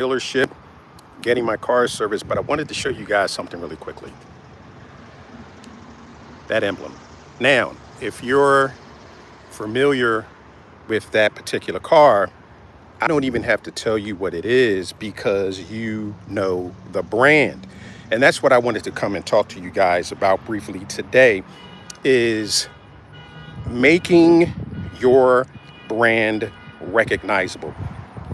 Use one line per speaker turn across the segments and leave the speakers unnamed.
dealership getting my car serviced, but I wanted to show you guys something really quickly. That emblem. Now, if you're familiar with that particular car, I don't even have to tell you what it is because you know the brand. And that's what I wanted to come and talk to you guys about briefly today, is making your brand recognizable.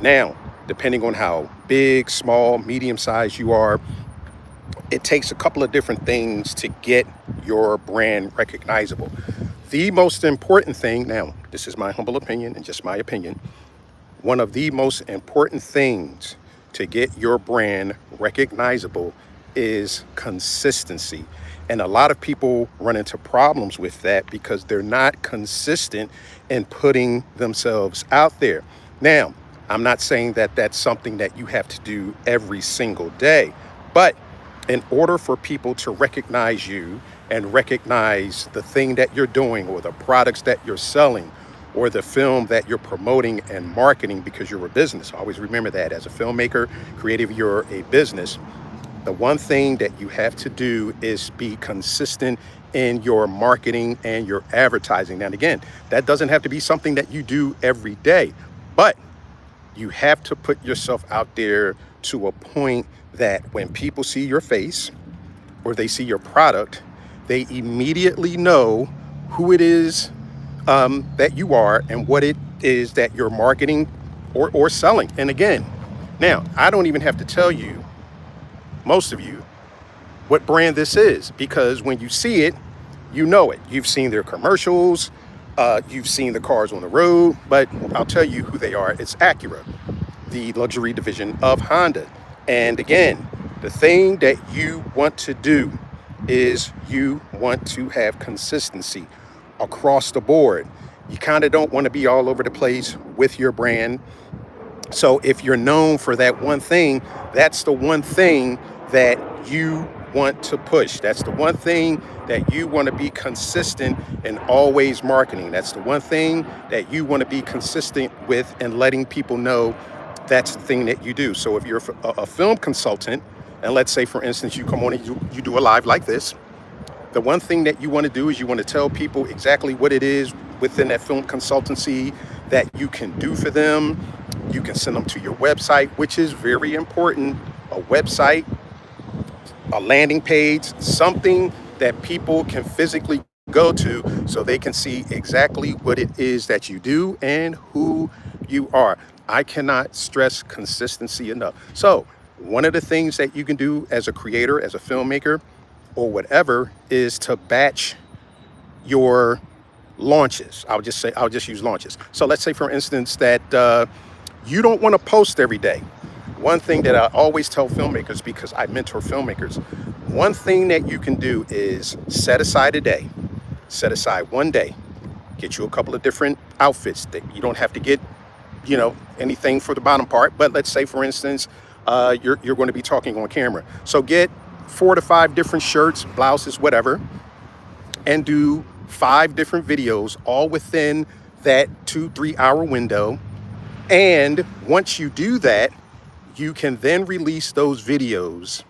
Now, depending on how big, small, medium size you are, it takes a couple of different things to get your brand recognizable. The most important thing, now, this is my humble opinion and just my opinion, one of the most important things to get your brand recognizable is consistency. And a lot of people run into problems with that because they're not consistent in putting themselves out there. Now, I'm not saying that that's something that you have to do every single day, but in order for people to recognize you and recognize the thing that you're doing or the products that you're selling or the film that you're promoting and marketing, because you're a business. Always remember that as a filmmaker, creative, you're a business. The one thing that you have to do is be consistent in your marketing and your advertising. Now, again, that doesn't have to be something that you do every day, but you have to put yourself out there to a point that when people see your face or they see your product, they immediately know who it is that you are and what it is that you're marketing or selling. And again, now, I don't even have to tell you, most of you, what brand this is, because when you see it, you know it. You've seen their commercials, you've seen the cars on the road, but I'll tell you who they are. It's Acura, the luxury division of Honda. And again, the thing that you want to do is you want to have consistency across the board. You kind of don't want to be all over the place with your brand. So if you're known for that one thing, that's the one thing that you want to push. That's the one thing that you want to be consistent in always marketing. That's the one thing that you want to be consistent with and letting people know that's the thing that you do. So if you're a film consultant, and let's say, for instance, you come on and you do a live like this, the one thing that you want to do is you want to tell people exactly what it is within that film consultancy that you can do for them. You can send them to your website, which is very important. A website, a landing page, something that people can physically go to so they can see exactly what it is that you do and who you are. I cannot stress consistency enough. So one of the things that you can do as a creator, as a filmmaker, or whatever, is to batch your launches. I'll just use launches. So let's say, for instance, that you don't want to post every day. One thing that I always tell filmmakers, because I mentor filmmakers, one thing that you can do is set aside a day, set aside one day, get you a couple of different outfits that you don't have to get, anything for the bottom part. But let's say, for instance, you're going to be talking on camera. So get 4 to 5 different shirts, blouses, whatever, and do 5 different videos, all within that 2-3 hour window. And once you do that, you can then release those videos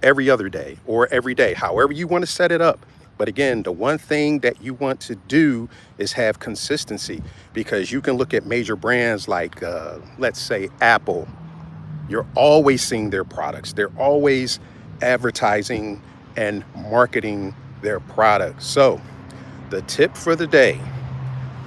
every other day or every day, however you want to set it up. But again, the one thing that you want to do is have consistency, because you can look at major brands like, let's say, Apple. You're always seeing their products. They're always advertising and marketing their products. So the tip for the day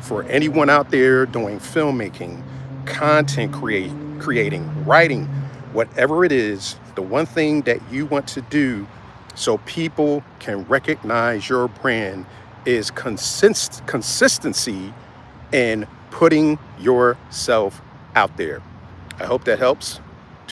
for anyone out there doing filmmaking, content creating, writing, whatever it is, the one thing that you want to do so people can recognize your brand is consistency in putting yourself out there. I hope that helps.